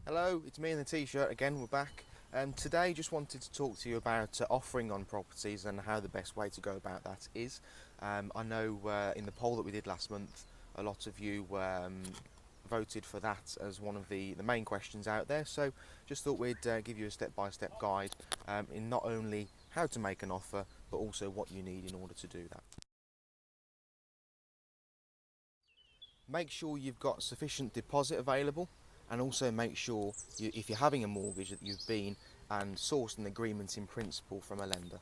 Hello, it's me in the t-shirt again, we're back. Today just wanted to talk to you about offering on properties and how the best way to go about that is. I know in the poll that we did last month, a lot of you voted for that as one of the main questions out there, so just thought we'd give you a step-by-step guide in not only how to make an offer, but also what you need in order to do that. Make sure you've got sufficient deposit available, and also make sure if you're having a mortgage that you've been and sourced an agreement in principle from a lender.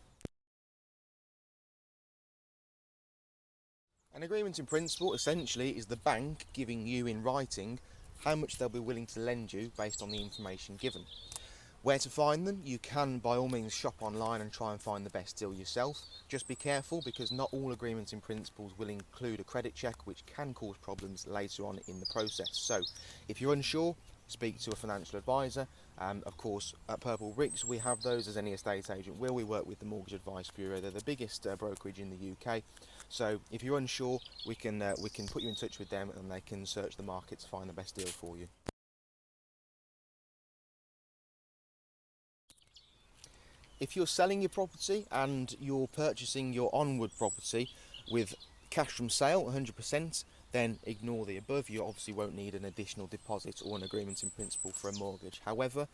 An agreement in principle essentially is the bank giving you in writing how much they'll be willing to lend you based on the information given. Where to find them? You can by all means shop online and try and find the best deal yourself. Just be careful because not all agreements in principles will include a credit check, which can cause problems later on in the process. So if you're unsure, speak to a financial advisor. Of course, at Purple Bricks we have those, as any estate agent will. We work with the Mortgage Advice Bureau. They're the biggest brokerage in the UK. So if you're unsure, we can put you in touch with them and they can search the market to find the best deal for you. If you're selling your property and you're purchasing your onward property with cash from sale 100%, then ignore the above. You obviously won't need an additional deposit or an agreement in principle for a mortgage. However,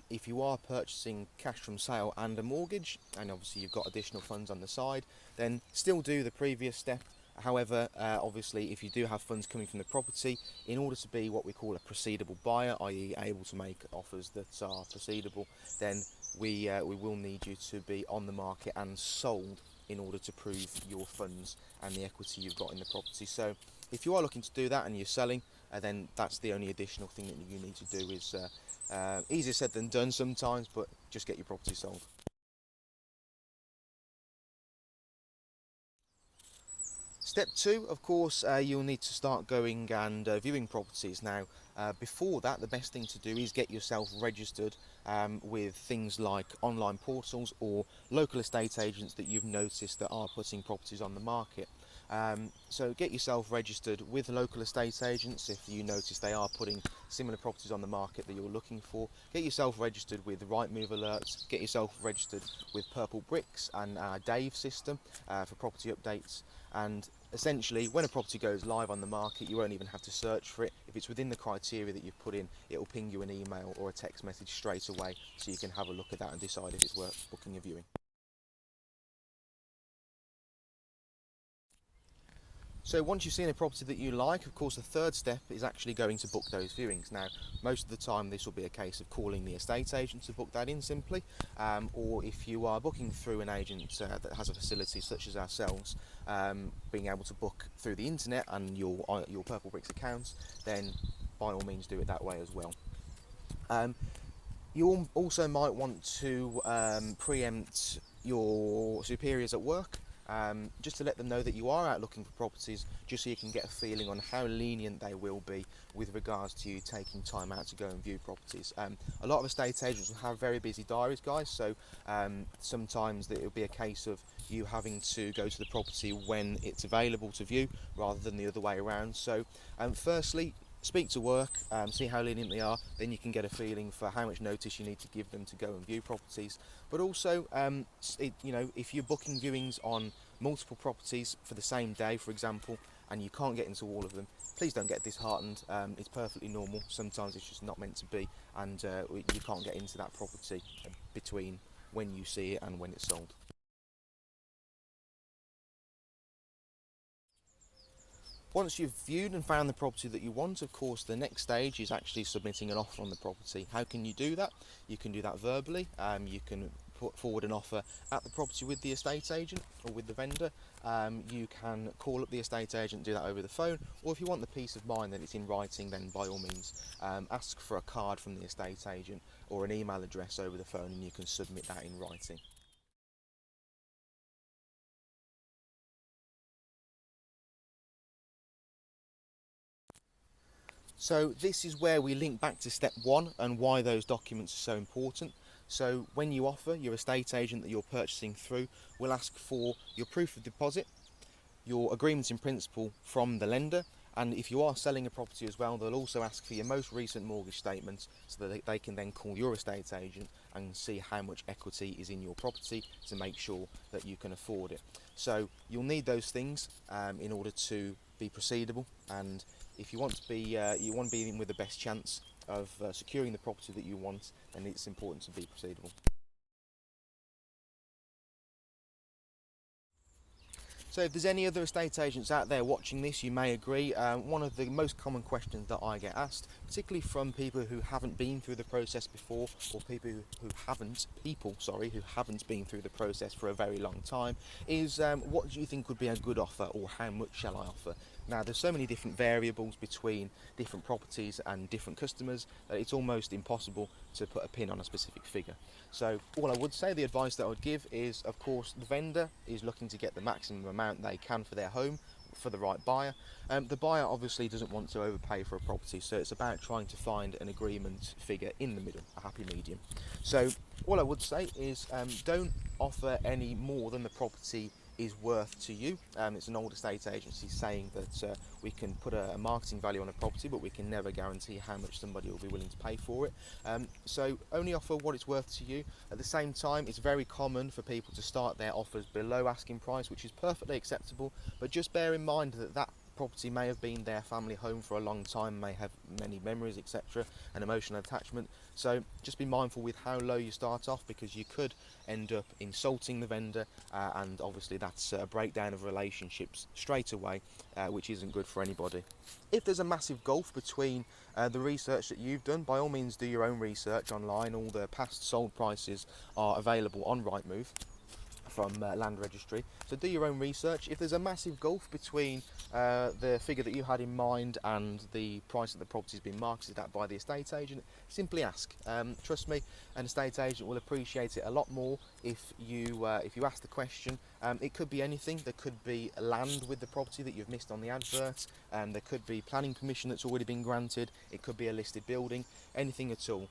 if you are purchasing cash from sale and a mortgage, and obviously you've got additional funds on the side, then still do the previous step. However, obviously, if you do have funds coming from the property, in order to be what we call a proceedable buyer, i.e. able to make offers that are proceedable, then we will need you to be on the market and sold in order to prove your funds and the equity you've got in the property. So if you are looking to do that and you're selling, then that's the only additional thing that you need to do. Is easier said than done sometimes, but just get your property sold. Step two, of course, you'll need to start going and viewing properties. Now, before that, the best thing to do is get yourself registered with things like online portals or local estate agents that you've noticed that are putting properties on the market. So get yourself registered with local estate agents if you notice they are putting similar properties on the market that you're looking for. Get yourself registered with Rightmove alerts. Get yourself registered with Purple Bricks and our Dave system for property updates. And essentially, when a property goes live on the market, you won't even have to search for it. If it's within the criteria that you've put in, it'll ping you an email or a text message straight away, so you can have a look at that and decide if it's worth booking a viewing. So once you've seen a property that you like, of course the third step is actually going to book those viewings. Now, most of the time this will be a case of calling the estate agent to book that in simply, or if you are booking through an agent that has a facility such as ourselves, being able to book through the internet and your Purple Bricks account, then by all means do it that way as well. You also might want to preempt your superiors at work, just to let them know that you are out looking for properties, just so you can get a feeling on how lenient they will be with regards to you taking time out to go and view properties. A lot of estate agents will have very busy diaries, guys, so sometimes it will be a case of you having to go to the property when it's available to view rather than the other way around. So firstly, speak to work, see how lenient they are, then you can get a feeling for how much notice you need to give them to go and view properties. But also, if you're booking viewings on multiple properties for the same day, for example, and you can't get into all of them, please don't get disheartened. It's perfectly normal. Sometimes it's just not meant to be, and you can't get into that property between when you see it and when it's sold. Once you've viewed and found the property that you want, of course, the next stage is actually submitting an offer on the property. How can you do that? You can do that verbally. You can put forward an offer at the property with the estate agent or with the vendor. You can call up the estate agent, do that over the phone, or if you want the peace of mind that it's in writing, then by all means ask for a card from the estate agent or an email address over the phone, and you can submit that in writing. So this is where we link back to step one and why those documents are so important. So when you offer, your estate agent that you're purchasing through will ask for your proof of deposit, your agreement in principle from the lender, And if you are selling a property as well, they'll also ask for your most recent mortgage statement so that they can then call your estate agent and see how much equity is in your property to make sure that you can afford it. So you'll need those things in order to be proceedable. And if you want to be in with the best chance of securing the property that you want, then it's important to be proceedable. So if there's any other estate agents out there watching this, you may agree, one of the most common questions that I get asked, particularly from people who haven't been through the process before, or who haven't been through the process for a very long time, is what do you think would be a good offer, or how much shall I offer? Now, there's so many different variables between different properties and different customers that it's almost impossible to put a pin on a specific figure. So all I would say, the advice that I would give is, of course, the vendor is looking to get the maximum amount they can for their home for the right buyer. The buyer obviously doesn't want to overpay for a property, so it's about trying to find an agreement figure in the middle, a happy medium. So all I would say is don't offer any more than the property is worth to you. It's an old estate agency saying that we can put a marketing value on a property, but we can never guarantee how much somebody will be willing to pay for it. So only offer what it's worth to you. At the same time, it's very common for people to start their offers below asking price, which is perfectly acceptable, but just bear in mind that that property may have been their family home for a long time, may have many memories, etc., and emotional attachment. So just be mindful with how low you start off, because you could end up insulting the vendor, and obviously that's a breakdown of relationships straight away, which isn't good for anybody. If there's a massive gulf between the research that you've done, by all means do your own research online. All the past sold prices are available on Rightmove from Land Registry, so do your own research. If there's a massive gulf between the figure that you had in mind and the price that the property's been marketed at by the estate agent, simply ask. Trust me, an estate agent will appreciate it a lot more if you ask the question. It could be anything. There could be land with the property that you've missed on the advert, there could be planning permission that's already been granted, it could be a listed building, anything at all.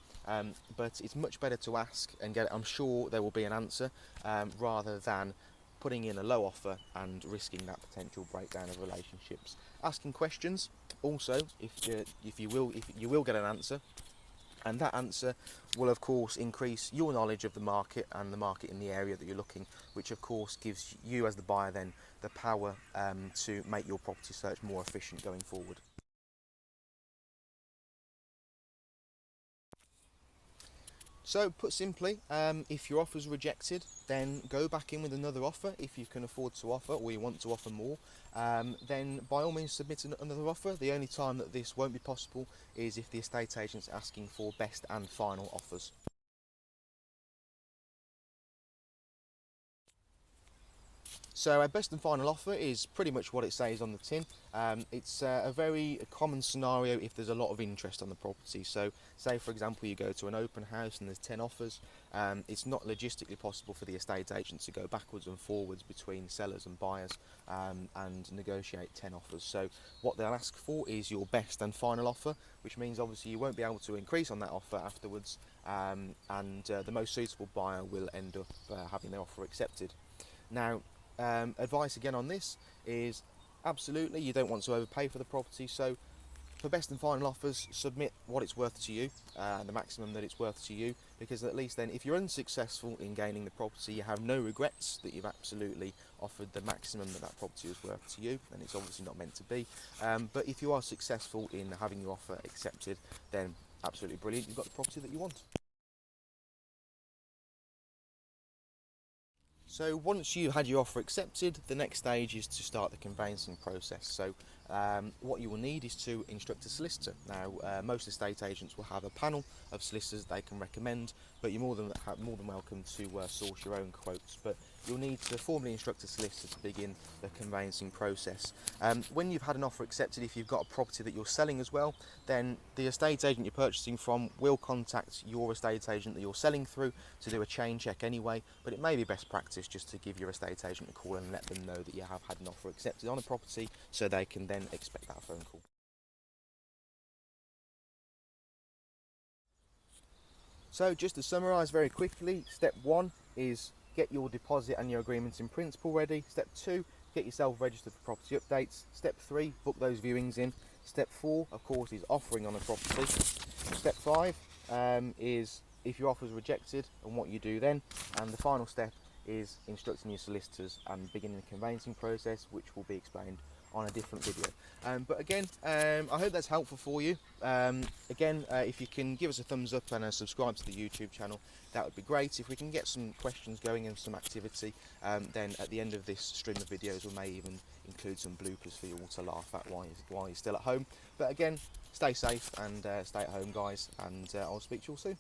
But it's much better to ask and get, I'm sure there will be an answer, rather than putting in a low offer and risking that potential breakdown of relationships. Asking questions also, if you will get an answer, and that answer will of course increase your knowledge of the market and the market in the area that you're looking, which of course gives you as the buyer then the power to make your property search more efficient going forward. So put simply, if your offer is rejected, then go back in with another offer. If you can afford to offer, or you want to offer more, then by all means submit another offer. The only time that this won't be possible is if the estate agent's asking for best and final offers. So our best and final offer is pretty much what it says on the tin. It's a very common scenario if there's a lot of interest on the property. So say for example you go to an open house and there's 10 offers, it's not logistically possible for the estate agent to go backwards and forwards between sellers and buyers and negotiate 10 offers. So what they'll ask for is your best and final offer, which means obviously you won't be able to increase on that offer afterwards, and the most suitable buyer will end up having their offer accepted. Now, advice again on this is absolutely you don't want to overpay for the property, so for best and final offers submit what it's worth to you, the maximum that it's worth to you, because at least then if you're unsuccessful in gaining the property you have no regrets that you've absolutely offered the maximum that that property was worth to you, and it's obviously not meant to be. But if you are successful in having your offer accepted, then absolutely brilliant, you've got the property that you want. So once you had your offer accepted, the next stage is to start the conveyancing process. So what you will need is to instruct a solicitor. Now most estate agents will have a panel of solicitors they can recommend, but you're more than welcome to source your own quotes. But you'll need to formally instruct a solicitor to begin the conveyancing process. When you've had an offer accepted, if you've got a property that you're selling as well, then the estate agent you're purchasing from will contact your estate agent that you're selling through to do a chain check anyway, but it may be best practice just to give your estate agent a call and let them know that you have had an offer accepted on a property, so they can then expect that phone call. So just to summarise very quickly, step one is get your deposit and your agreements in principle ready. Step two, get yourself registered for property updates. Step 3, book those viewings in. Step 4, of course, is offering on a property. Step 5 is if your offer is rejected and what you do then. And the final step is instructing your solicitors and beginning the conveyancing process, which will be explained on a different video. But again, I hope that's helpful for you. Again, if you can give us a thumbs up and subscribe to the YouTube channel, that would be great. If we can get some questions going and some activity, then at the end of this stream of videos we may even include some bloopers for you all to laugh at while you're still at home. But again, stay safe and stay at home, guys, and I'll speak to you all soon.